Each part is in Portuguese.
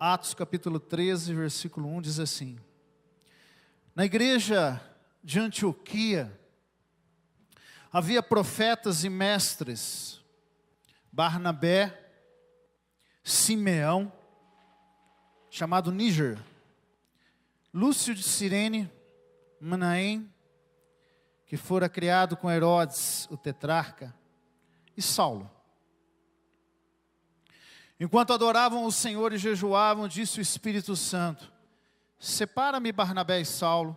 Atos capítulo 13, versículo 1 diz assim: na igreja de Antioquia havia profetas e mestres, Barnabé, Simeão, chamado Níger, Lúcio de Cirene, Manaém, que fora criado com Herodes, o tetrarca, e Saulo. Enquanto adoravam o Senhor e jejuavam, disse o Espírito Santo: separa-me Barnabé e Saulo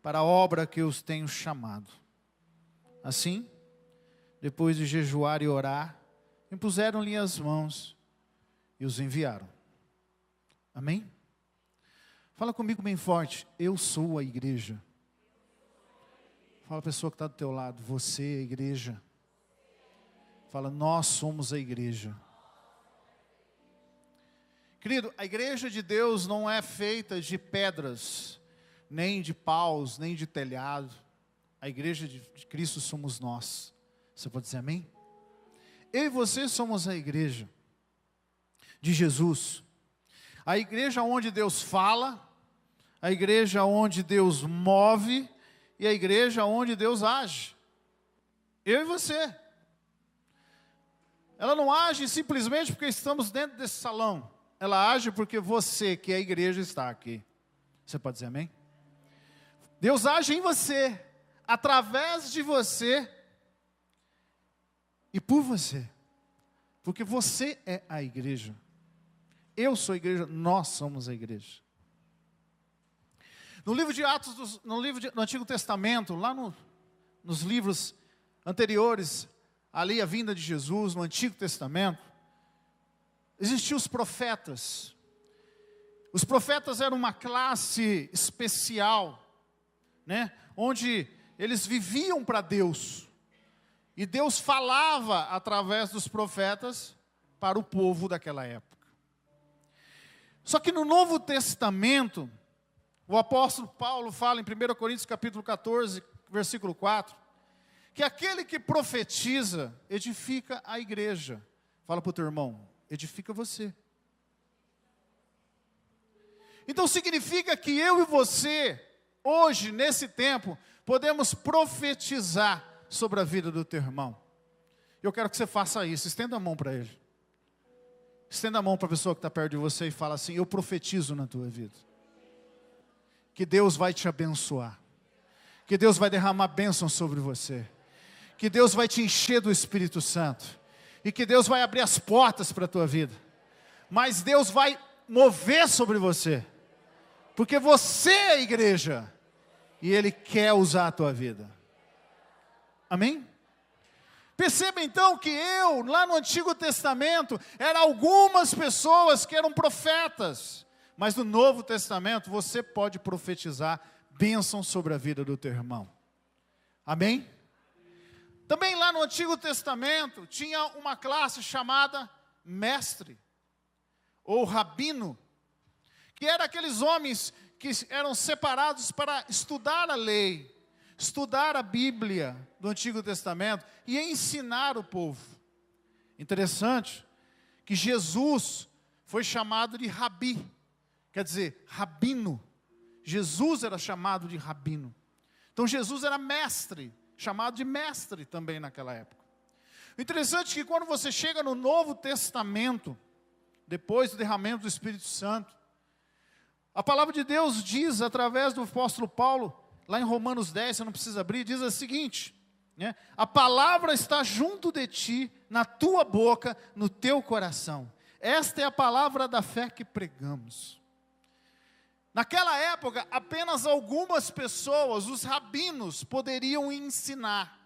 para a obra que eu os tenho chamado. Assim, depois de jejuar e orar, impuseram-lhe as mãos e os enviaram. Amém? Fala comigo bem forte: eu sou a igreja. Fala a pessoa que está do teu lado: você é a igreja. Fala: nós somos a igreja. Querido, a igreja de Deus não é feita de pedras, nem de paus, nem de telhado. A igreja de Cristo somos nós. Você pode dizer amém? Eu e você somos a igreja de Jesus. A igreja onde Deus fala, a igreja onde Deus move e a igreja onde Deus age. Eu e você. Ela não age simplesmente porque estamos dentro desse salão. Ela age porque você, que é a igreja, está aqui. Você pode dizer amém? Deus age em você, através de você e por você. Porque você é a igreja. Eu sou a igreja, nós somos a igreja. No livro de Atos, no Antigo Testamento, lá nos livros anteriores, ali a vinda de Jesus, no Antigo Testamento, existiam os profetas. Os profetas eram uma classe especial, né? Onde eles viviam para Deus. E Deus falava através dos profetas para o povo daquela época. Só que no Novo Testamento, o apóstolo Paulo fala em 1 Coríntios capítulo 14, versículo 4, que aquele que profetiza edifica a igreja. Fala para o teu irmão: edifica você. Então significa que eu e você, hoje, nesse tempo, podemos profetizar sobre a vida do teu irmão. Eu quero que você faça isso. Estenda a mão para ele. Estenda a mão para a pessoa que está perto de você e fala assim: eu profetizo na tua vida. Que Deus vai te abençoar. Que Deus vai derramar bênção sobre você. Que Deus vai te encher do Espírito Santo. E que Deus vai abrir as portas para a tua vida. Mas Deus vai mover sobre você. Porque você é a igreja. E Ele quer usar a tua vida. Amém? Perceba então que lá no Antigo Testamento, eram algumas pessoas que eram profetas. Mas no Novo Testamento, você pode profetizar bênção sobre a vida do teu irmão. Amém? Também lá no Antigo Testamento, tinha uma classe chamada mestre, ou rabino, que eram aqueles homens que eram separados para estudar a lei, estudar a Bíblia do Antigo Testamento e ensinar o povo. Interessante que Jesus foi chamado de rabi, quer dizer, rabino. Jesus era chamado de rabino. Então Jesus era mestre, chamado de mestre também naquela época. O interessante é que quando você chega no Novo Testamento, depois do derramamento do Espírito Santo, a palavra de Deus diz, através do apóstolo Paulo, lá em Romanos 10, você não precisa abrir, diz o seguinte, né? A palavra está junto de ti, na tua boca, no teu coração. Esta é a palavra da fé que pregamos. Naquela época, apenas algumas pessoas, os rabinos, poderiam ensinar.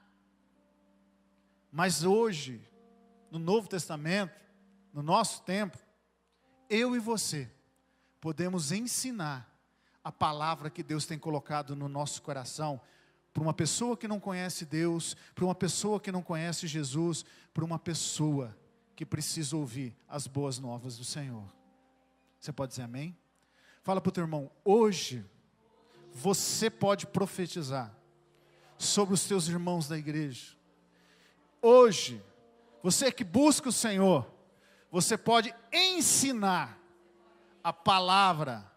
Mas hoje, no Novo Testamento, no nosso tempo, eu e você podemos ensinar a palavra que Deus tem colocado no nosso coração para uma pessoa que não conhece Deus, para uma pessoa que não conhece Jesus, para uma pessoa que precisa ouvir as boas novas do Senhor. Você pode dizer amém? Fala para o teu irmão: hoje você pode profetizar sobre os teus irmãos da igreja. Hoje, você que busca o Senhor, você pode ensinar a palavra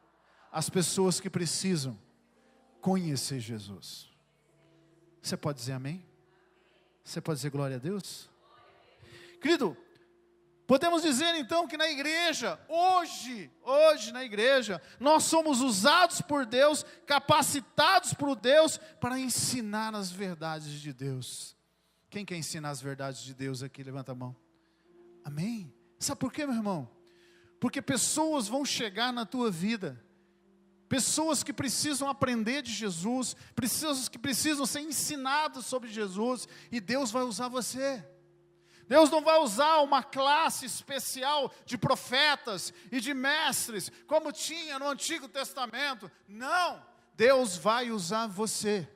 às pessoas que precisam conhecer Jesus. Você pode dizer amém? Você pode dizer glória a Deus? Querido, podemos dizer então que na igreja, hoje na igreja, nós somos usados por Deus, capacitados por Deus para ensinar as verdades de Deus. Quem quer ensinar as verdades de Deus aqui? Levanta a mão. Amém? Sabe por quê, meu irmão? Porque pessoas vão chegar na tua vida, pessoas que precisam aprender de Jesus, pessoas que precisam ser ensinadas sobre Jesus, e Deus vai usar você. Deus não vai usar uma classe especial de profetas e de mestres, como tinha no Antigo Testamento. Não, Deus vai usar você.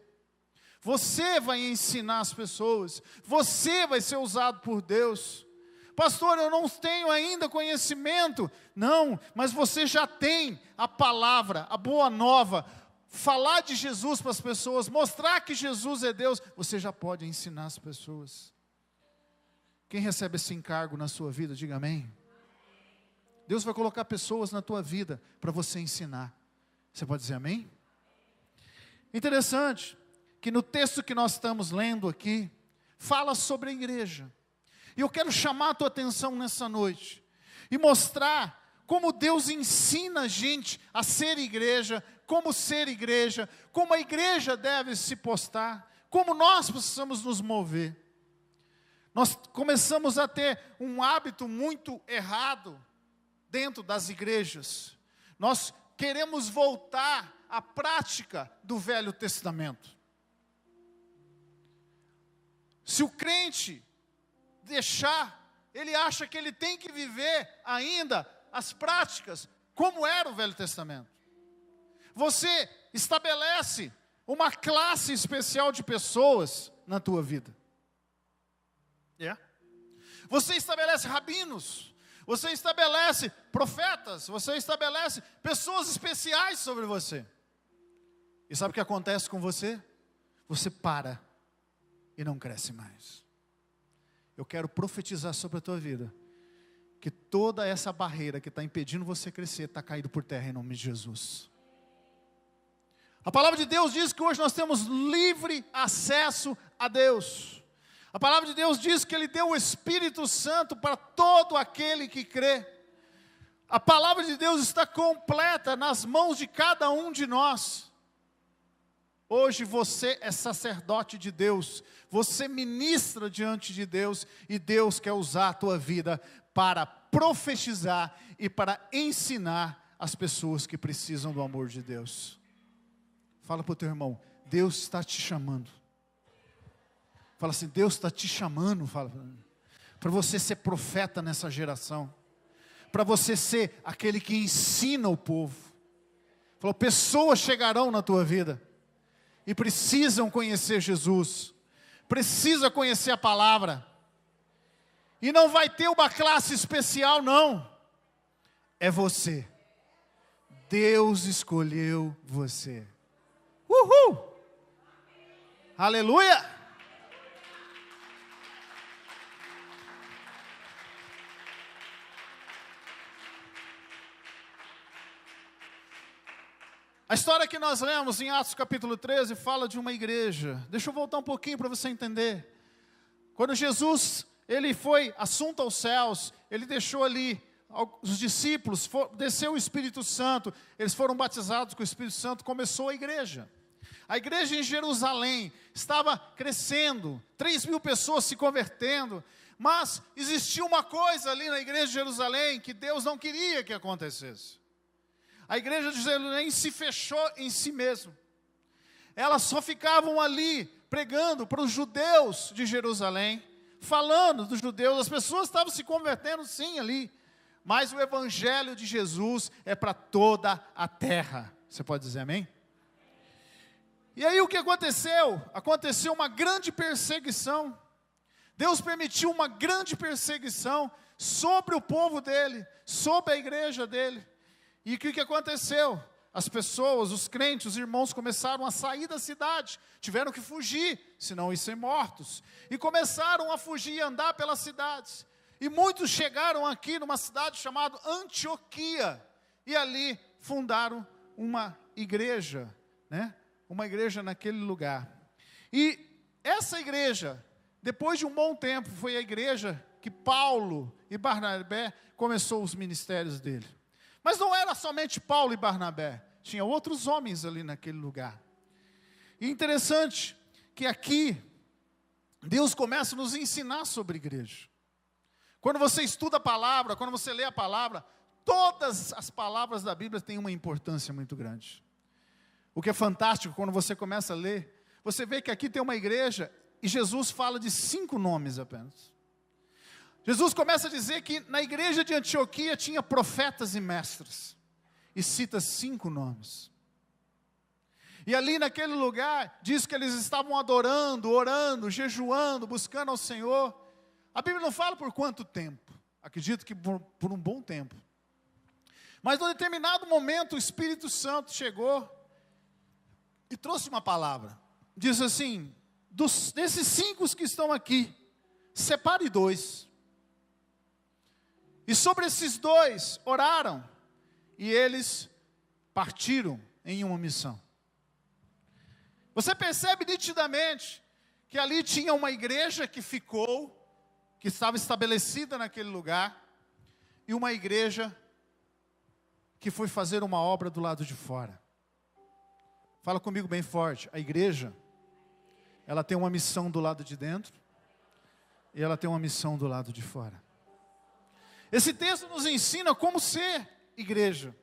Você vai ensinar as pessoas, você vai ser usado por Deus. Pastor, eu não tenho ainda conhecimento. Não, mas você já tem a palavra, a boa nova. Falar de Jesus para as pessoas, mostrar que Jesus é Deus, você já pode ensinar as pessoas. Quem recebe esse encargo na sua vida, diga amém. Deus vai colocar pessoas na tua vida para você ensinar. Você pode dizer amém? Interessante que no texto que nós estamos lendo aqui, fala sobre a igreja. E eu quero chamar a tua atenção nessa noite e mostrar como Deus ensina a gente a ser igreja, como a igreja deve se postar, como nós precisamos nos mover. Nós começamos a ter um hábito muito errado dentro das igrejas. Nós queremos voltar à prática do Velho Testamento. Se o crente deixar, ele acha que ele tem que viver ainda as práticas como era o Velho Testamento. Você estabelece uma classe especial de pessoas na tua vida. Você estabelece rabinos, você estabelece profetas, você estabelece pessoas especiais sobre você. E sabe o que acontece com você? Você para e não cresce mais. Eu quero profetizar sobre a tua vida, que toda essa barreira que está impedindo você crescer, está caído por terra em nome de Jesus. A palavra de Deus diz que hoje nós temos livre acesso a Deus. A palavra de Deus diz que Ele deu o Espírito Santo para todo aquele que crê. A palavra de Deus está completa nas mãos de cada um de nós. Hoje você é sacerdote de Deus, você ministra diante de Deus, e Deus quer usar a tua vida para profetizar e para ensinar as pessoas que precisam do amor de Deus. Fala para o teu irmão, Deus está te chamando. Fala assim, Deus está te chamando, para você ser profeta nessa geração, para você ser aquele que ensina o povo. Falou, pessoas chegarão na tua vida e precisam conhecer Jesus, precisa conhecer a palavra, e não vai ter uma classe especial não, é você. Deus escolheu você. Uhul! Aleluia! A história que nós lemos em Atos capítulo 13 fala de uma igreja. Deixa eu voltar um pouquinho para você entender. Quando Jesus, ele foi assunto aos céus, ele deixou ali os discípulos, desceu o Espírito Santo, eles foram batizados com o Espírito Santo, começou a igreja. A igreja em Jerusalém estava crescendo, 3.000 pessoas se convertendo, mas existia uma coisa ali na igreja de Jerusalém que Deus não queria que acontecesse. A igreja de Jerusalém se fechou em si mesma. Elas só ficavam ali pregando para os judeus de Jerusalém, falando dos judeus. As pessoas estavam se convertendo sim ali, mas o evangelho de Jesus é para toda a terra. Você pode dizer amém? E aí o que aconteceu? Aconteceu uma grande perseguição. Deus permitiu uma grande perseguição sobre o povo dele, sobre a igreja dele. E o que aconteceu? As pessoas, os crentes, os irmãos começaram a sair da cidade, tiveram que fugir, senão iam ser mortos. E começaram a fugir e andar pelas cidades. E muitos chegaram aqui numa cidade chamada Antioquia, e ali fundaram uma igreja, né? Uma igreja naquele lugar. E essa igreja, depois de um bom tempo, foi a igreja que Paulo e Barnabé começou os ministérios dele. Mas não era somente Paulo e Barnabé, tinha outros homens ali naquele lugar. E interessante que aqui, Deus começa a nos ensinar sobre igreja. Quando você estuda a palavra, quando você lê a palavra, todas as palavras da Bíblia têm uma importância muito grande. O que é fantástico, quando você começa a ler, você vê que aqui tem uma igreja, e Jesus fala de 5 nomes apenas. Jesus começa a dizer que na igreja de Antioquia tinha profetas e mestres, e cita 5 nomes. E ali naquele lugar, diz que eles estavam adorando, orando, jejuando, buscando ao Senhor. A Bíblia não fala por quanto tempo, acredito que por um bom tempo. Mas em determinado momento o Espírito Santo chegou e trouxe uma palavra. Diz assim, desses 5 que estão aqui, separe 2. E sobre esses 2 oraram, e eles partiram em uma missão. Você percebe nitidamente que ali tinha uma igreja que ficou, que estava estabelecida naquele lugar, e uma igreja que foi fazer uma obra do lado de fora. Fala comigo bem forte. A igreja, ela tem uma missão do lado de dentro, e ela tem uma missão do lado de fora. Esse texto nos ensina como ser igreja,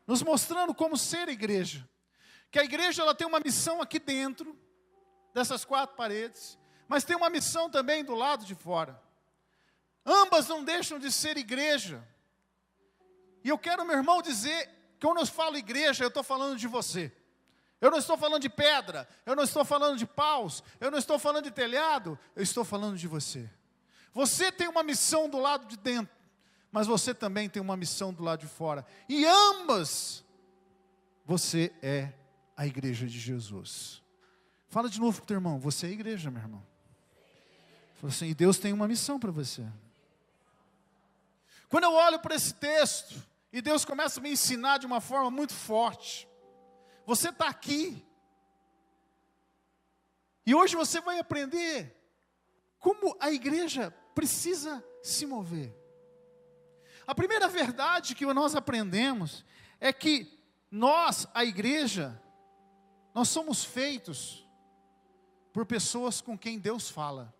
nos mostrando como ser igreja. Que a igreja ela tem uma missão aqui dentro, dessas 4 paredes, mas tem uma missão também do lado de fora. Ambas não deixam de ser igreja. E eu quero, meu irmão, dizer, que quando eu falo igreja, eu estou falando de você. Eu não estou falando de pedra, eu não estou falando de paus, eu não estou falando de telhado, eu estou falando de você. Você tem uma missão do lado de dentro, mas você também tem uma missão do lado de fora. E ambas, você é a igreja de Jesus. Fala de novo para o teu irmão, você é a igreja, meu irmão. Fala assim, e Deus tem uma missão para você. Quando eu olho para esse texto, e Deus começa a me ensinar de uma forma muito forte. Você está aqui. E hoje você vai aprender como a igreja precisa se mover. A primeira verdade que nós aprendemos é que nós, a igreja, nós somos feitos por pessoas com quem Deus fala.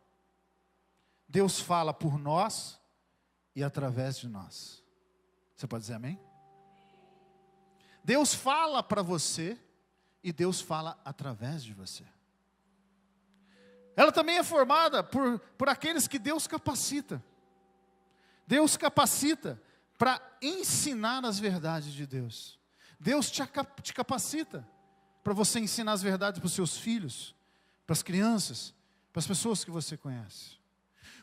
Deus fala por nós e através de nós. Você pode dizer amém? Deus fala para você e Deus fala através de você. Ela também é formada por aqueles que Deus capacita. Deus capacita para ensinar as verdades de Deus. Deus te capacita para você ensinar as verdades para os seus filhos, para as crianças, para as pessoas que você conhece.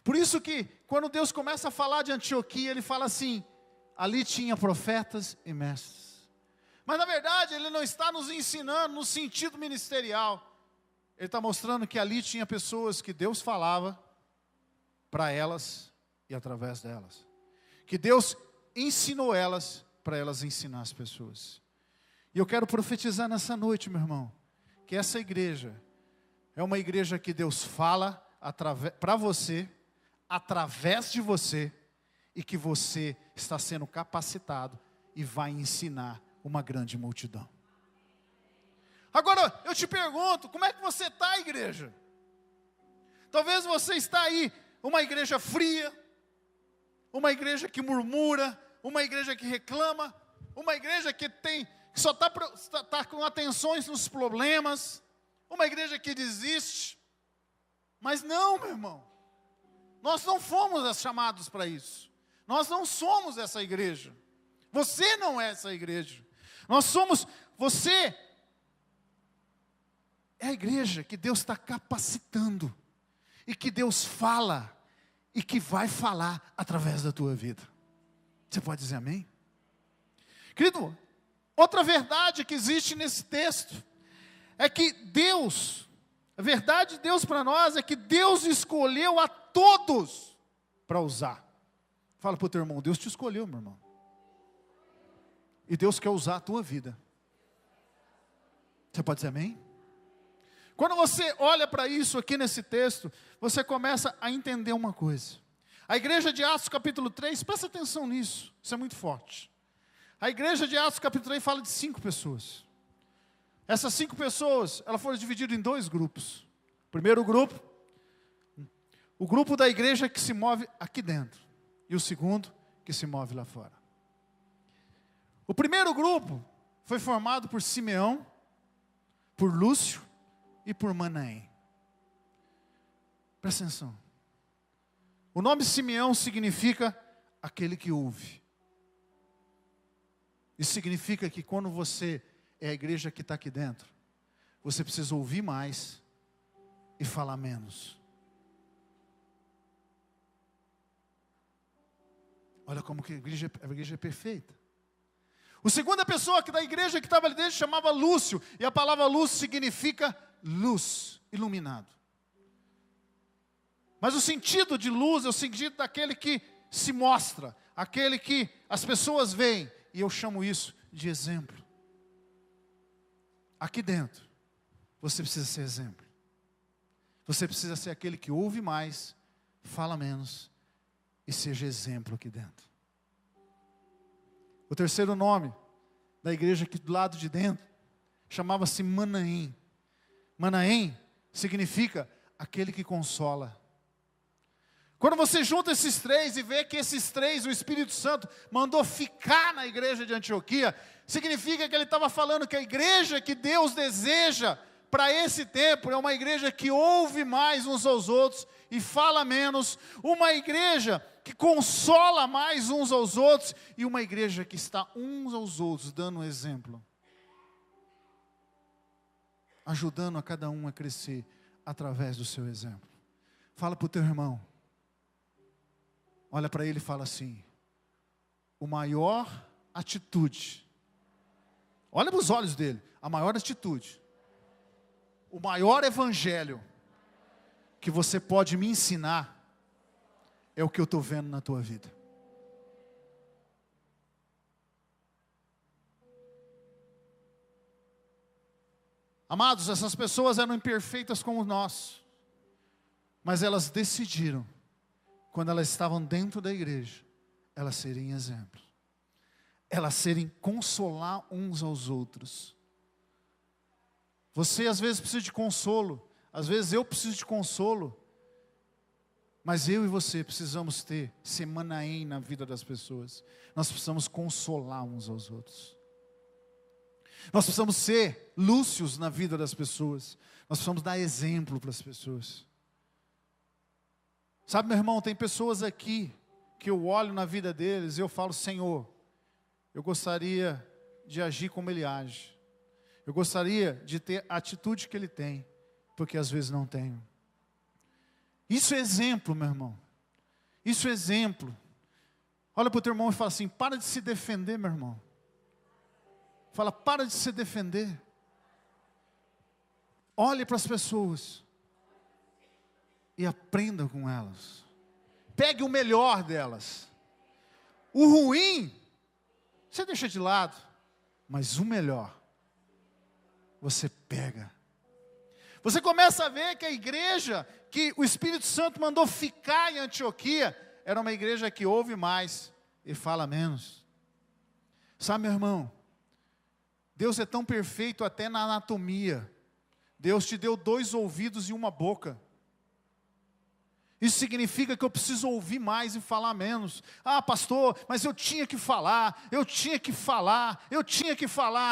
Por isso que, quando Deus começa a falar de Antioquia, Ele fala assim, ali tinha profetas e mestres. Mas na verdade, Ele não está nos ensinando no sentido ministerial. Ele está mostrando que ali tinha pessoas que Deus falava para elas e através delas. Que Deus ensinou elas para elas ensinar as pessoas. E eu quero profetizar nessa noite, meu irmão, que essa igreja é uma igreja que Deus fala para você, através de você, e que você está sendo capacitado e vai ensinar uma grande multidão. Agora, eu te pergunto, como é que você está, igreja? Talvez você está aí, uma igreja fria, uma igreja que murmura, uma igreja que reclama, uma igreja que só está com atenções nos problemas, uma igreja que desiste. Mas não, meu irmão, nós não fomos chamados para isso. Nós não somos essa igreja. Você não é essa igreja. Você é a igreja que Deus está capacitando, e que Deus fala, e que vai falar através da tua vida. Você pode dizer amém? Querido, outra verdade que existe nesse texto, é que a verdade de Deus para nós é que Deus escolheu a todos para usar. Fala para o teu irmão, Deus te escolheu, meu irmão. E Deus quer usar a tua vida. Você pode dizer amém? Quando você olha para isso aqui nesse texto, você começa a entender uma coisa. A igreja de Atos capítulo 3, presta atenção nisso, isso é muito forte. A igreja de Atos capítulo 3 fala de 5 pessoas. Essas 5 pessoas, elas foram divididas em 2 grupos. O primeiro grupo, o grupo da igreja que se move aqui dentro. E o segundo, que se move lá fora. O primeiro grupo foi formado por Simeão, por Lúcio e por Manaém. Presta atenção. O nome Simeão significa aquele que ouve. Isso significa que quando você é a igreja que está aqui dentro, você precisa ouvir mais e falar menos. Olha como que a igreja é perfeita. O segunda pessoa que da igreja que estava ali dentro chamava Lúcio. E a palavra luz significa luz, iluminado. Mas o sentido de luz é o sentido daquele que se mostra, aquele que as pessoas veem. E eu chamo isso de exemplo. Aqui dentro, você precisa ser exemplo. Você precisa ser aquele que ouve mais, fala menos e seja exemplo aqui dentro. O terceiro nome da igreja aqui do lado de dentro chamava-se Manaém. Manaém significa aquele que consola. Quando você junta esses 3 e vê que esses 3, o Espírito Santo mandou ficar na igreja de Antioquia, significa que ele estava falando que a igreja que Deus deseja para esse tempo é uma igreja que ouve mais uns aos outros e fala menos, uma igreja que consola mais uns aos outros e uma igreja que está uns aos outros dando um exemplo, ajudando a cada um a crescer através do seu exemplo. Fala para o teu irmão, olha para ele e fala assim: o maior atitude, olha para os olhos dele, a maior atitude, o maior evangelho que você pode me ensinar é o que eu estou vendo na tua vida. Amados, essas pessoas eram imperfeitas como nós, mas elas decidiram, quando elas estavam dentro da igreja, elas serem exemplo, elas serem consolar uns aos outros. Você às vezes precisa de consolo, às vezes eu preciso de consolo, mas eu e você precisamos ser Manaém na vida das pessoas. Nós precisamos consolar uns aos outros. Nós precisamos ser Lúcios na vida das pessoas. Nós precisamos dar exemplo para as pessoas. Sabe, meu irmão, tem pessoas aqui que eu olho na vida deles e eu falo: Senhor, eu gostaria de agir como Ele age. Eu gostaria de ter a atitude que Ele tem, porque às vezes não tenho. Isso é exemplo, meu irmão. Isso é exemplo. Olha para o teu irmão e fala assim: para de se defender, meu irmão. Fala: para de se defender. Olhe para as pessoas e aprenda com elas. Pegue o melhor delas. O ruim, você deixa de lado. Mas o melhor, você pega. Você começa a ver que a igreja que o Espírito Santo mandou ficar em Antioquia era uma igreja que ouve mais e fala menos. Sabe, meu irmão, Deus é tão perfeito até na anatomia. Deus te deu 2 ouvidos e uma boca. Isso significa que eu preciso ouvir mais e falar menos. Ah, pastor, mas eu tinha que falar.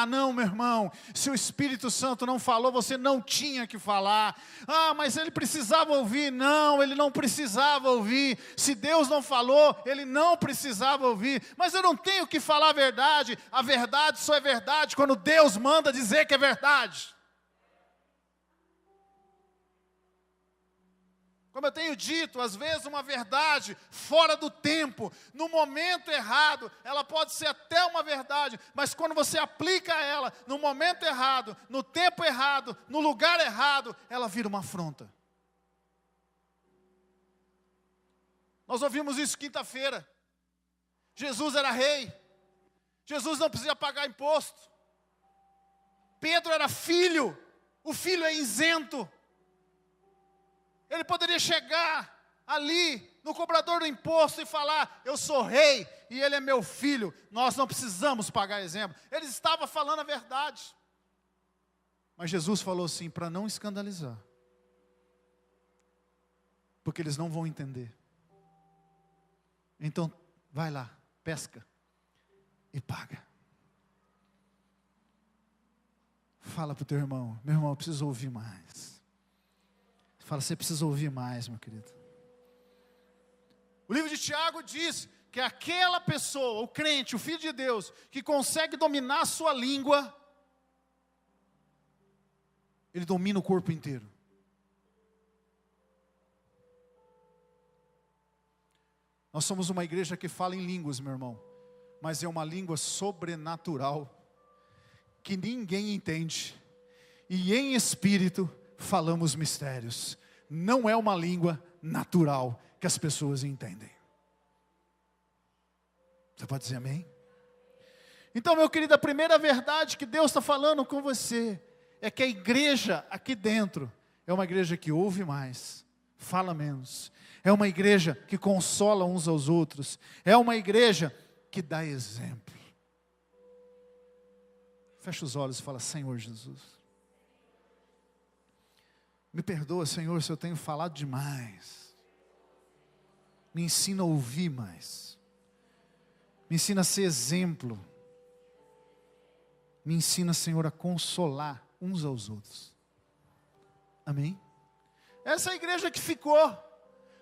Não, meu irmão, se o Espírito Santo não falou, você não tinha que falar. Ah, mas ele precisava ouvir. Não, ele não precisava ouvir. Se Deus não falou, ele não precisava ouvir. Mas eu não tenho que falar a verdade só é verdade quando Deus manda dizer que é verdade. Como eu tenho dito, às vezes uma verdade fora do tempo, no momento errado, ela pode ser até uma verdade, mas quando você aplica ela no momento errado, no tempo errado, no lugar errado, ela vira uma afronta. Nós ouvimos isso quinta-feira. Jesus era rei. Jesus não precisa pagar imposto. Pedro era filho, o filho é isento. Ele poderia chegar ali no cobrador do imposto e falar: eu sou rei e ele é meu filho, nós não precisamos pagar exemplo. Ele estava falando a verdade. Mas Jesus falou assim, para não escandalizar, porque eles não vão entender. Então, vai lá, pesca e paga. Fala para o teu irmão: meu irmão, eu preciso ouvir mais. Fala: você precisa ouvir mais, meu querido. O livro de Tiago diz que aquela pessoa, o crente, o filho de Deus, que consegue dominar a sua língua, ele domina o corpo inteiro. Nós somos uma igreja que fala em línguas, meu irmão, mas é uma língua sobrenatural, que ninguém entende, e em espírito falamos mistérios. Não é uma língua natural que as pessoas entendem. Você pode dizer amém? Então, meu querido, a primeira verdade que Deus está falando com você é que a igreja aqui dentro é uma igreja que ouve mais, fala menos. É uma igreja que consola uns aos outros. É uma igreja que dá exemplo. Fecha os olhos e fala: Senhor Jesus, me perdoa, Senhor, se eu tenho falado demais. Me ensina a ouvir mais. Me ensina a ser exemplo. Me ensina, Senhor, a consolar uns aos outros. Amém? Essa é a igreja que ficou.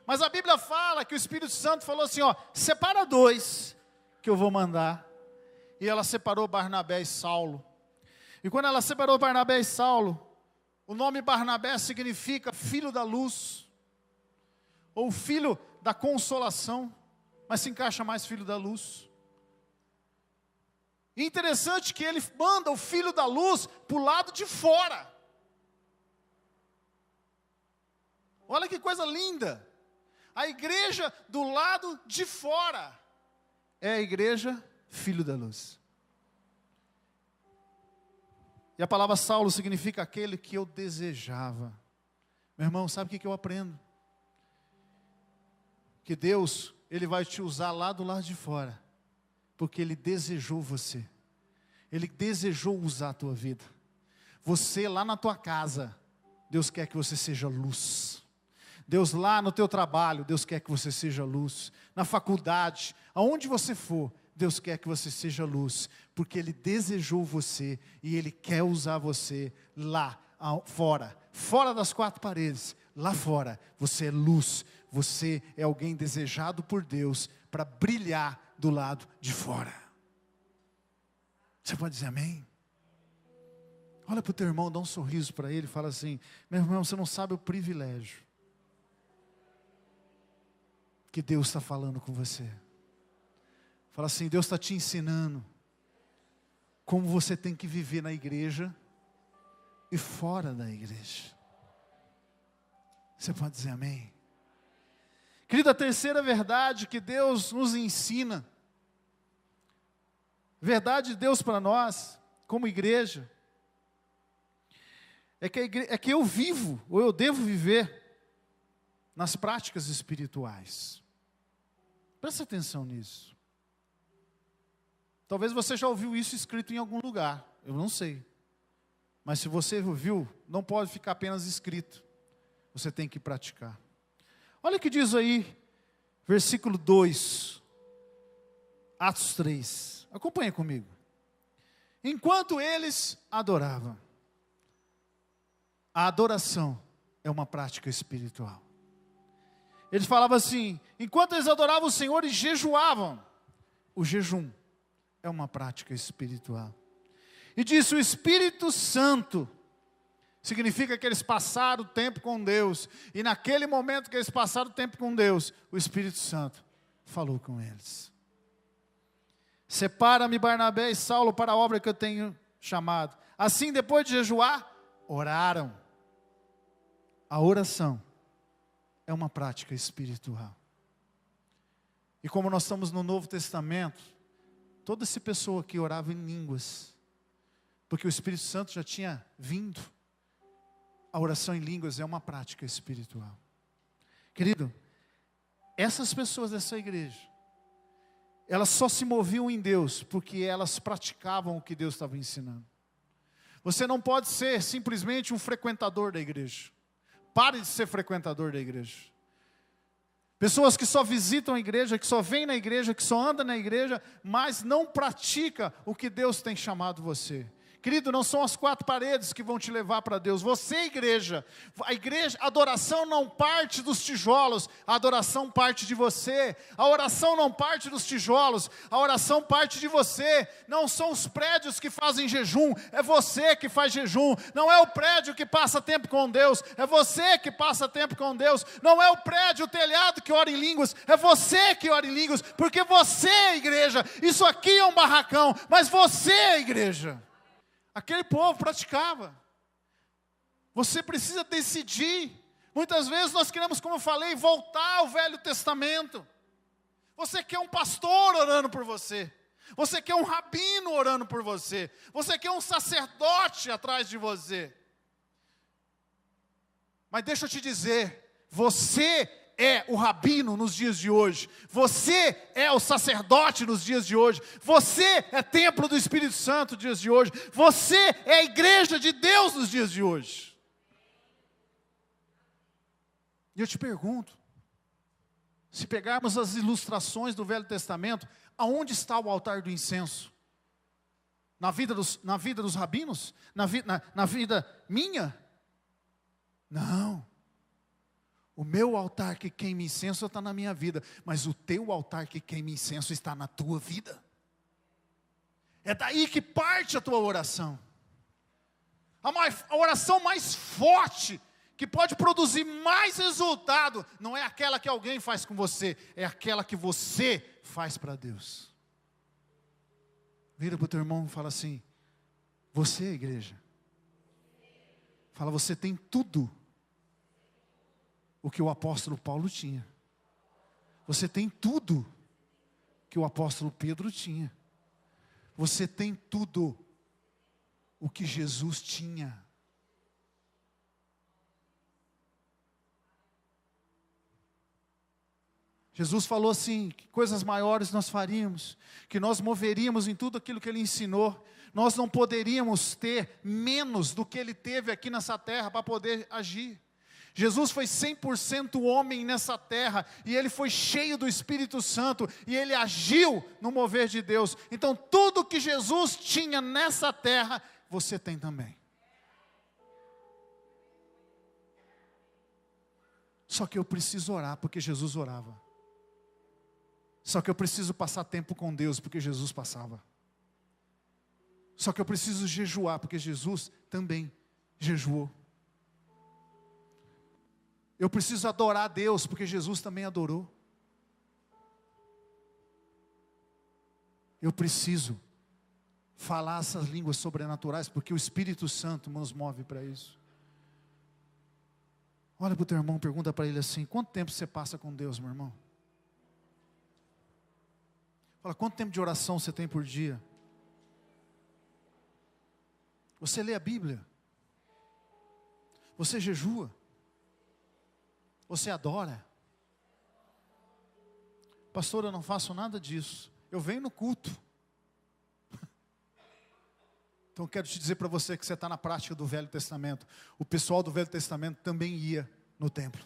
Mas a Bíblia fala que o Espírito Santo falou assim, ó: separa 2 que eu vou mandar. E ela separou Barnabé e Saulo. E quando ela separou Barnabé e Saulo, o nome Barnabé significa filho da luz, ou filho da consolação, mas se encaixa mais filho da luz. E interessante que ele manda o filho da luz para o lado de fora. Olha que coisa linda. A igreja do lado de fora é a igreja filho da luz. E a palavra Saulo significa aquele que eu desejava. Meu irmão, sabe o que eu aprendo? Que Deus, Ele vai te usar lá do lado de fora, porque Ele desejou você. Ele desejou usar a tua vida. Você lá na tua casa, Deus quer que você seja luz. Deus lá no teu trabalho, Deus quer que você seja luz. Na faculdade, aonde você for, Deus quer que você seja luz. Porque Ele desejou você e Ele quer usar você lá fora. Fora das 4 paredes, lá fora, você é luz. Você é alguém desejado por Deus para brilhar do lado de fora. Você pode dizer amém? Olha para o teu irmão, dá um sorriso para ele e fala assim: meu irmão, você não sabe o privilégio que Deus está falando com você. Fala assim: Deus está te ensinando como você tem que viver na igreja e fora da igreja. Você pode dizer amém? Querida, a terceira verdade que Deus nos ensina, verdade de Deus para nós, como igreja, é que eu vivo, ou eu devo viver, nas práticas espirituais. Presta atenção nisso. Talvez você já ouviu isso escrito em algum lugar, eu não sei. Mas se você ouviu, não pode ficar apenas escrito. Você tem que praticar. Olha o que diz aí, versículo 2, Atos 3. Acompanha comigo. Enquanto eles adoravam. A adoração é uma prática espiritual. Eles falavam assim: enquanto eles adoravam o Senhor e jejuavam. O jejum é uma prática espiritual. E disse: o Espírito Santo significa que eles passaram o tempo com Deus. E naquele momento que eles passaram o tempo com Deus, o Espírito Santo falou com eles. Separa-me Barnabé e Saulo para a obra que eu tenho chamado. Assim, depois de jejuar, oraram. A oração é uma prática espiritual. E como nós estamos no Novo Testamento, toda essa pessoa que orava em línguas, porque o Espírito Santo já tinha vindo. A oração em línguas é uma prática espiritual. Querido, essas pessoas dessa igreja, elas só se moviam em Deus porque elas praticavam o que Deus estava ensinando. Você não pode ser simplesmente um frequentador da igreja. Pare de ser frequentador da igreja. Pessoas que só visitam a igreja, que só vêm na igreja, que só andam na igreja, mas não pratica o que Deus tem chamado você. Querido, não são as quatro paredes que vão te levar para Deus. Você, igreja, a adoração não parte dos tijolos, a adoração parte de você. A oração não parte dos tijolos, a oração parte de você. Não são os prédios que fazem jejum, é você que faz jejum. Não é o prédio que passa tempo com Deus, é você que passa tempo com Deus. Não é o prédio, o telhado que ora em línguas, é você que ora em línguas, porque você, igreja, isso aqui é um barracão, mas você, igreja. Aquele povo praticava. Você precisa decidir. Muitas vezes nós queremos, como eu falei, voltar ao Velho Testamento. Você quer um pastor orando por você. Você quer um rabino orando por você. Você quer um sacerdote atrás de você. Mas deixa eu te dizer, você é o rabino nos dias de hoje. Você é o sacerdote nos dias de hoje. Você é templo do Espírito Santo nos dias de hoje. Você é a igreja de Deus nos dias de hoje. E eu te pergunto, se pegarmos as ilustrações do Velho Testamento, aonde está o altar do incenso? Na vida dos rabinos? Na vida minha? Não. O meu altar que queima incenso está na minha vida, mas o teu altar que queima incenso está na tua vida. É daí que parte a tua oração. A oração mais forte, que pode produzir mais resultado, não é aquela que alguém faz com você, é aquela que você faz para Deus. Vira para o teu irmão e fala assim: você, igreja, fala, você tem tudo o que o apóstolo Paulo tinha. Você tem tudo que o apóstolo Pedro tinha. Você tem tudo o que Jesus tinha. Jesus falou assim, que coisas maiores nós faríamos, que nós moveríamos em tudo aquilo que Ele ensinou. Nós não poderíamos ter menos do que Ele teve aqui nessa terra para poder agir. Jesus foi 100% homem nessa terra, e Ele foi cheio do Espírito Santo, e Ele agiu no mover de Deus. Então tudo que Jesus tinha nessa terra, você tem também. Só que eu preciso orar, porque Jesus orava. Só que eu preciso passar tempo com Deus, porque Jesus passava. Só que eu preciso jejuar, porque Jesus também jejuou. Eu preciso adorar a Deus, porque Jesus também adorou. Eu preciso falar essas línguas sobrenaturais, porque o Espírito Santo nos move para isso. Olha para o teu irmão, pergunta para ele assim: quanto tempo você passa com Deus, meu irmão? Fala, quanto tempo de oração você tem por dia? Você lê a Bíblia? Você jejua? Você adora? Pastor, eu não faço nada disso. Eu venho no culto. Então quero te dizer para você que você está na prática do Velho Testamento. O pessoal do Velho Testamento também ia no templo.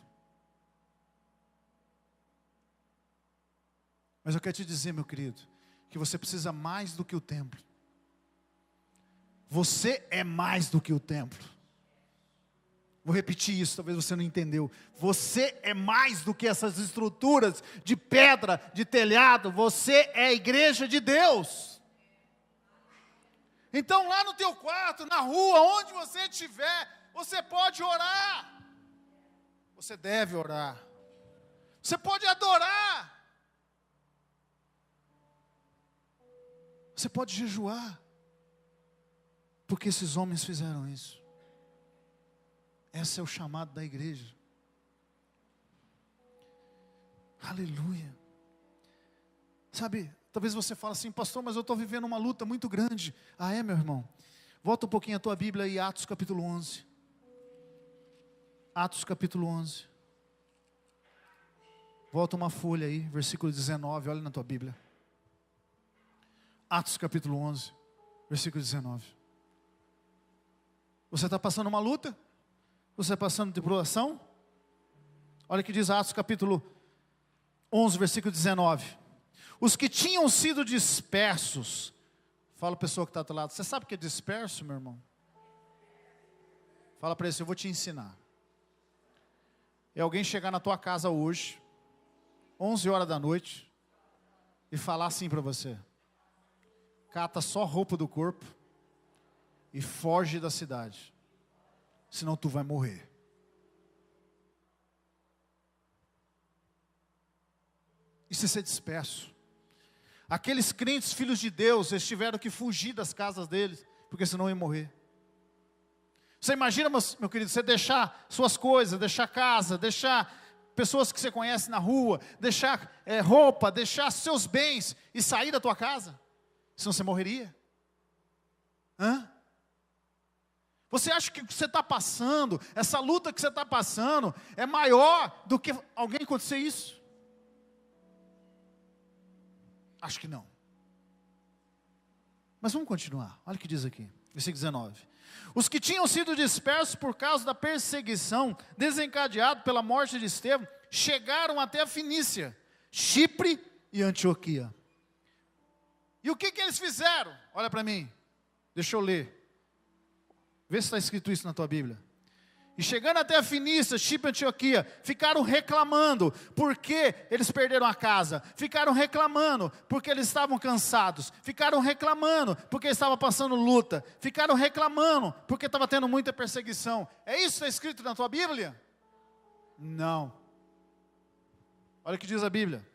Mas eu quero te dizer, meu querido, que você precisa mais do que o templo. Você é mais do que o templo. Vou repetir isso, talvez você não entendeu. Você é mais do que essas estruturas de pedra, de telhado. Você é a igreja de Deus. Então lá no teu quarto, na rua, onde você estiver, você pode orar. Você deve orar. Você pode adorar. Você pode jejuar. Porque esses homens fizeram isso. Esse é o chamado da igreja. Aleluia. Sabe, Talvez você fale assim, pastor, mas eu estou vivendo uma luta muito grande. Ah, é, meu irmão? Volta um pouquinho a tua Bíblia aí, Atos capítulo 11. Atos capítulo 11. Volta uma folha aí, versículo 19, olha na tua Bíblia. Atos capítulo 11, versículo 19. Você está passando uma luta? Você está passando tribulação? Olha o que diz Atos capítulo 11, versículo 19. Os que tinham sido dispersos. Fala a pessoa que está do teu lado. Você sabe o que é disperso, meu irmão? Fala para ele, eu vou te ensinar. É alguém chegar na tua casa hoje, 11 horas da noite, e falar assim para você: cata só a roupa do corpo e foge da cidade, senão tu vai morrer. Isso é ser disperso. Aqueles crentes, filhos de Deus, eles tiveram que fugir das casas deles, porque senão iam morrer. Você imagina, meu querido, você deixar suas coisas, deixar casa, deixar pessoas que você conhece na rua, deixar roupa, deixar seus bens e sair da tua casa? Senão você morreria. Hã? Você acha que o que você está passando, essa luta que você está passando, é maior do que alguém acontecer isso? Acho que não. Mas vamos continuar. Olha o que diz aqui, versículo 19. Os que tinham sido dispersos por causa da perseguição desencadeada pela morte de Estevão, chegaram até a Fenícia, Chipre e Antioquia. E o que eles fizeram? Olha para mim, deixa eu ler. Vê se está escrito isso na tua Bíblia. E chegando até a Fenícia, Chipre e Antioquia, ficaram reclamando, porque eles perderam a casa. Ficaram reclamando, porque eles estavam cansados. Ficaram reclamando, porque estavam passando luta. Ficaram reclamando, porque estava tendo muita perseguição. É isso que está escrito na tua Bíblia? Não. Olha o que diz a Bíblia.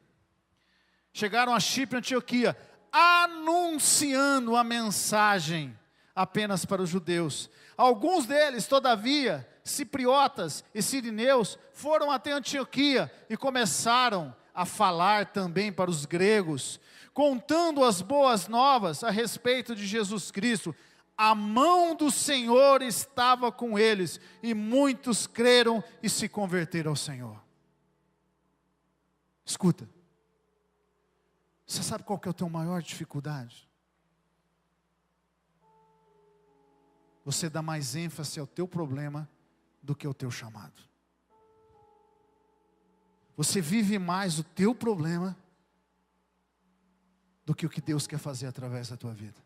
Chegaram a Chipre e Antioquia, anunciando a mensagem apenas para os judeus. Alguns deles, todavia, cipriotas e sirineus, foram até Antioquia e começaram a falar também para os gregos, contando as boas novas a respeito de Jesus Cristo. A mão do Senhor estava com eles, e muitos creram e se converteram ao Senhor. Escuta, você sabe qual que é a tua maior dificuldade? Você dá mais ênfase ao teu problema do que ao teu chamado. Você vive mais o teu problema do que o que Deus quer fazer através da tua vida.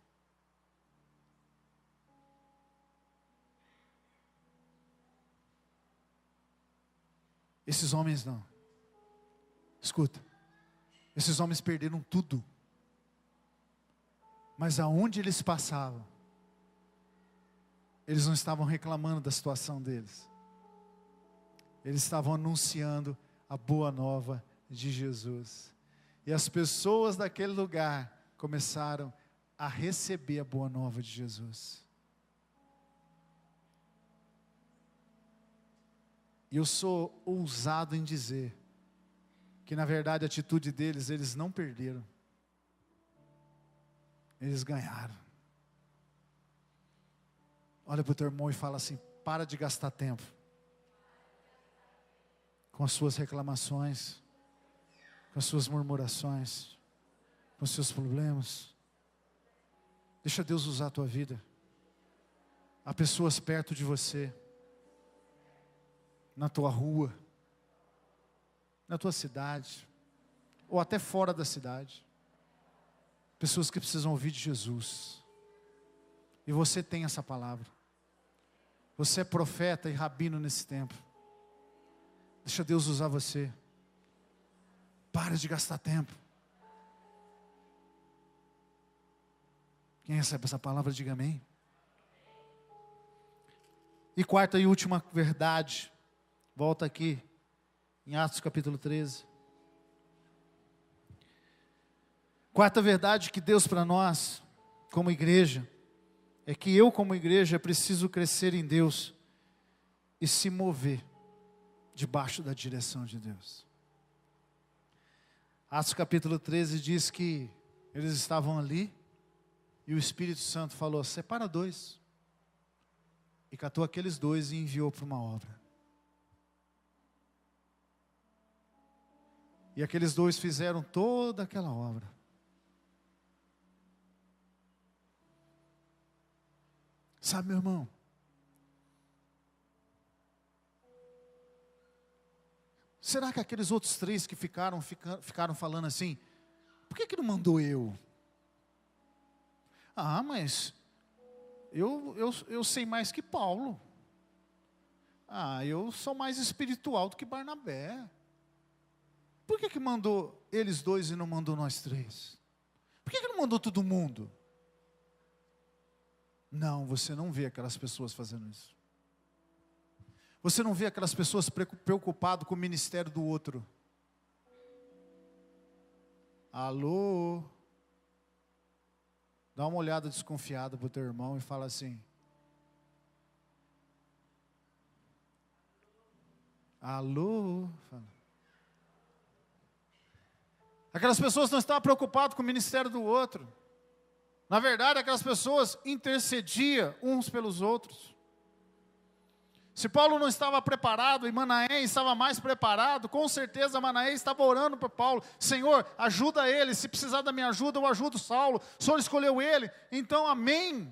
Esses homens não. Escuta, esses homens perderam tudo. Mas aonde eles passavam, eles não estavam reclamando da situação deles. Eles estavam anunciando a boa nova de Jesus. E as pessoas daquele lugar começaram a receber a boa nova de Jesus. E eu sou ousado em dizer que na verdade a atitude deles, eles não perderam. Eles ganharam. Olha para o teu irmão e fala assim: para de gastar tempo com as suas reclamações, com as suas murmurações, com os seus problemas. Deixa Deus usar a tua vida. Há pessoas perto de você, na tua rua, na tua cidade, ou até fora da cidade. Pessoas que precisam ouvir de Jesus. E você tem essa palavra. Você é profeta e rabino nesse tempo. Deixa Deus usar você. Para de gastar tempo. Quem recebe essa palavra, diga amém. E quarta e última verdade. Volta aqui, em Atos capítulo 13. Quarta verdade que Deus para nós, como igreja, é que eu como igreja preciso crescer em Deus e se mover debaixo da direção de Deus. Atos capítulo 13 diz que Eles estavam ali, e o Espírito Santo falou: separa 2. E catou aqueles 2 e enviou para uma obra. E aqueles 2 fizeram toda aquela obra. Sabe, meu irmão? Será que aqueles outros 3 que ficaram falando assim: por que não mandou eu? Ah, mas eu sei mais que Paulo. Ah, eu sou mais espiritual do que Barnabé. Por que mandou eles 2 e não mandou nós 3? Por que não mandou todo mundo? Não, você não vê aquelas pessoas fazendo isso. Você não vê aquelas pessoas preocupadas com o ministério do outro. Alô? Dá uma olhada desconfiada para o teu irmão e fala assim: alô? Aquelas pessoas não estavam preocupadas com o ministério do outro. Na verdade, aquelas pessoas intercediam uns pelos outros. Se Paulo não estava preparado e Manaém estava mais preparado, com certeza Manaém estava orando por Paulo: Senhor, ajuda ele, se precisar da minha ajuda, eu ajudo Saulo, o Senhor escolheu ele, então amém.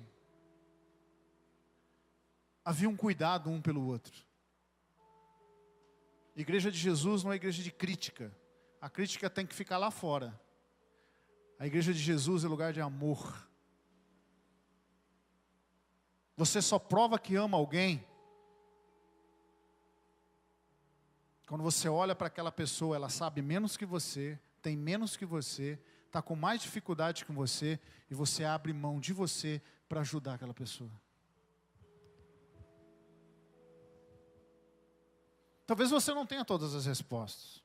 Havia um cuidado um pelo outro. Igreja de Jesus não é igreja de crítica, a crítica tem que ficar lá fora. A igreja de Jesus é lugar de amor. Você só prova que ama alguém quando você olha para aquela pessoa, ela sabe menos que você, tem menos que você, está com mais dificuldade que você, e você abre mão de você para ajudar aquela pessoa. Talvez você não tenha todas as respostas.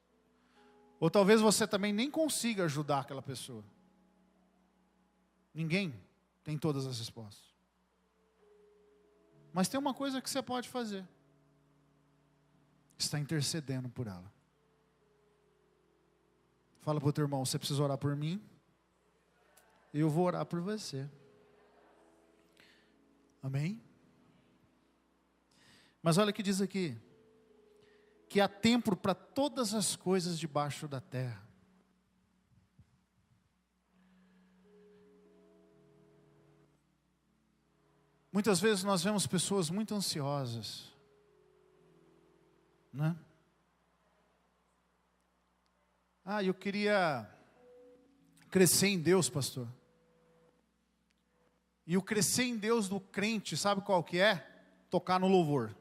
Ou talvez você também nem consiga ajudar aquela pessoa. Ninguém tem todas as respostas. Mas tem uma coisa que você pode fazer: está intercedendo por ela. Fala para o teu irmão: você precisa orar por mim, eu vou orar por você. Amém? Mas olha o que diz aqui: que há tempo para todas as coisas debaixo da terra. Muitas vezes nós vemos pessoas muito ansiosas, né? Ah, eu queria crescer em Deus, pastor. E o crescer em Deus do crente, sabe qual que é? Tocar no louvor.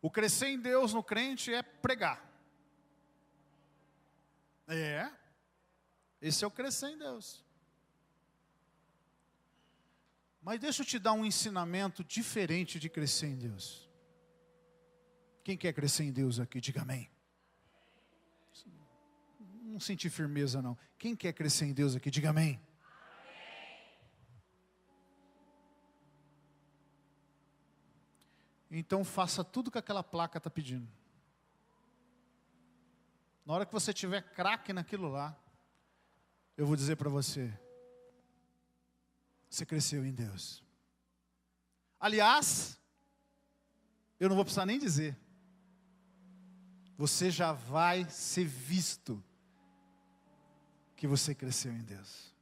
O crescer em Deus no crente é pregar. Esse é o crescer em Deus. Mas deixa eu te dar um ensinamento diferente de crescer em Deus. Quem quer crescer em Deus aqui, diga amém. Não senti firmeza não. Quem quer crescer em Deus aqui, diga amém. Então faça tudo que aquela placa está pedindo. Na hora que você tiver craque naquilo lá, eu vou dizer para você: você cresceu em Deus. Aliás, eu não vou precisar nem dizer, você já vai ser visto que você cresceu em Deus.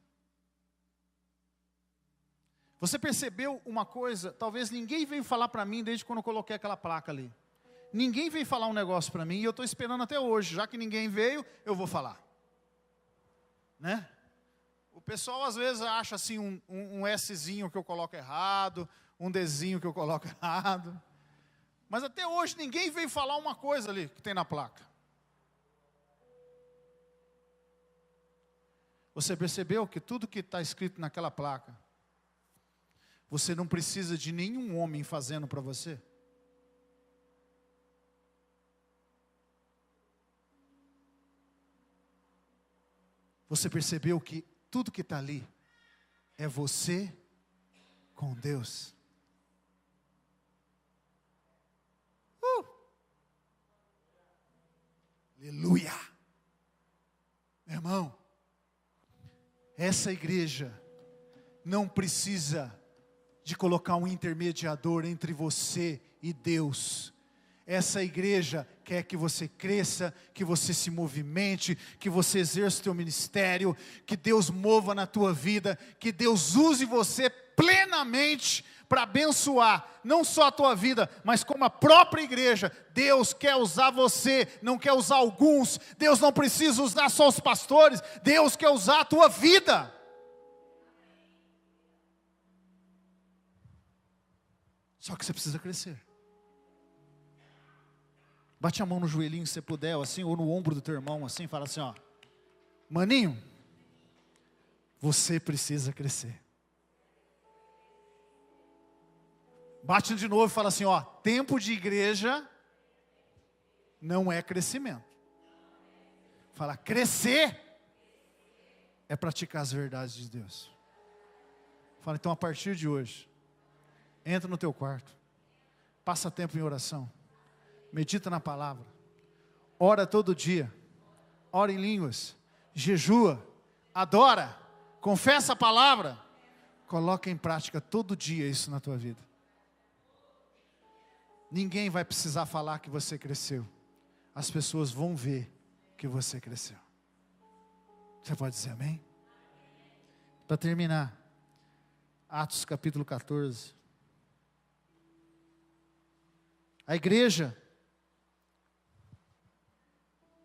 Você percebeu uma coisa? Talvez ninguém veio falar para mim desde quando eu coloquei aquela placa ali. Ninguém veio falar um negócio para mim, e eu estou esperando até hoje. Já que ninguém veio, eu vou falar, né? O pessoal às vezes acha assim um Szinho que eu coloco errado, um Dzinho que eu coloco errado. Mas até hoje ninguém veio falar uma coisa ali que tem na placa. Você percebeu que tudo que está escrito naquela placa, você não precisa de nenhum homem fazendo para você? Você percebeu que tudo que está ali é você com Deus? Aleluia! Meu irmão, essa igreja não precisa de colocar um intermediador entre você e Deus. Essa igreja quer que você cresça, que você se movimente, que você exerça o teu ministério, que Deus mova na tua vida, que Deus use você plenamente para abençoar, não só a tua vida, mas como a própria igreja. Deus quer usar você, não quer usar alguns. Deus não precisa usar só os pastores, Deus quer usar a tua vida. Só que você precisa crescer. Bate a mão no joelhinho se você puder, assim, ou no ombro do teu irmão, assim, fala assim, ó: maninho, você precisa crescer. Bate de novo e fala assim, ó: tempo de igreja não é crescimento. Fala, crescer é praticar as verdades de Deus. Fala, então a partir de hoje, entra no teu quarto, passa tempo em oração, medita na palavra, ora todo dia, ora em línguas, jejua, adora, confessa a palavra, coloca em prática todo dia isso na tua vida. Ninguém vai precisar falar que você cresceu, as pessoas vão ver que você cresceu. Você pode dizer amém? Para terminar, Atos capítulo 14. A igreja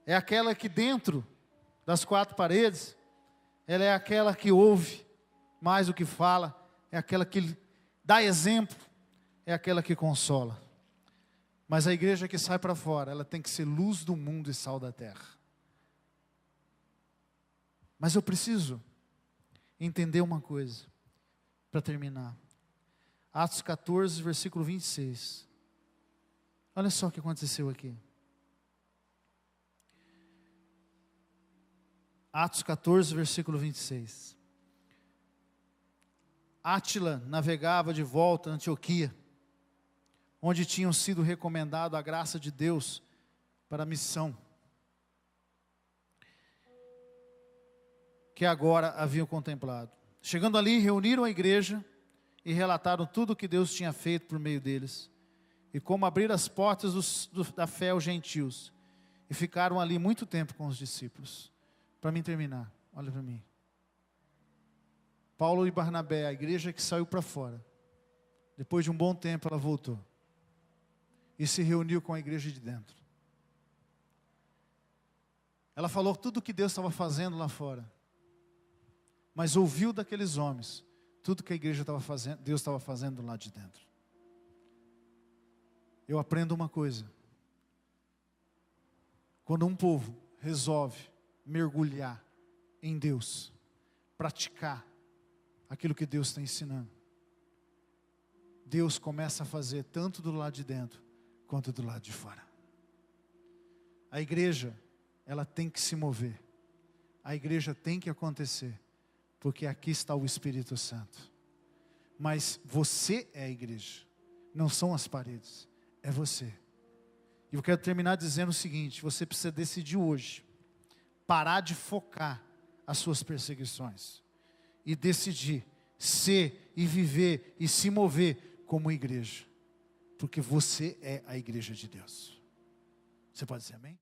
é aquela que dentro das quatro paredes, ela é aquela que ouve mais do que fala, é aquela que dá exemplo, é aquela que consola. Mas a igreja que sai para fora, ela tem que ser luz do mundo e sal da terra. Mas eu preciso entender uma coisa, para terminar. Atos 14, versículo 26. Olha só o que aconteceu aqui. Atos 14, versículo 26. Átila navegava de volta a Antioquia, onde tinham sido recomendado a graça de Deus para a missão que agora haviam contemplado. Chegando ali, reuniram a igreja e relataram tudo o que Deus tinha feito por meio deles, e como abrir as portas da fé aos gentios, e ficaram ali muito tempo com os discípulos. Para mim terminar, olha para mim. Paulo e Barnabé, a igreja que saiu para fora, depois de um bom tempo ela voltou, e se reuniu com a igreja de dentro. Ela falou tudo o que Deus estava fazendo lá fora, mas ouviu daqueles homens tudo que a igreja estava fazendo, Deus estava fazendo lá de dentro. Eu aprendo uma coisa: quando um povo resolve mergulhar em Deus, praticar aquilo que Deus está ensinando, Deus começa a fazer tanto do lado de dentro quanto do lado de fora. A igreja, ela tem que se mover, a igreja tem que acontecer, porque aqui está o Espírito Santo. Mas você é a igreja, não são as paredes, é você. E eu quero terminar dizendo o seguinte: você precisa decidir hoje, parar de focar as suas perseguições, e decidir ser e viver e se mover como igreja, porque você é a igreja de Deus. Você pode dizer amém?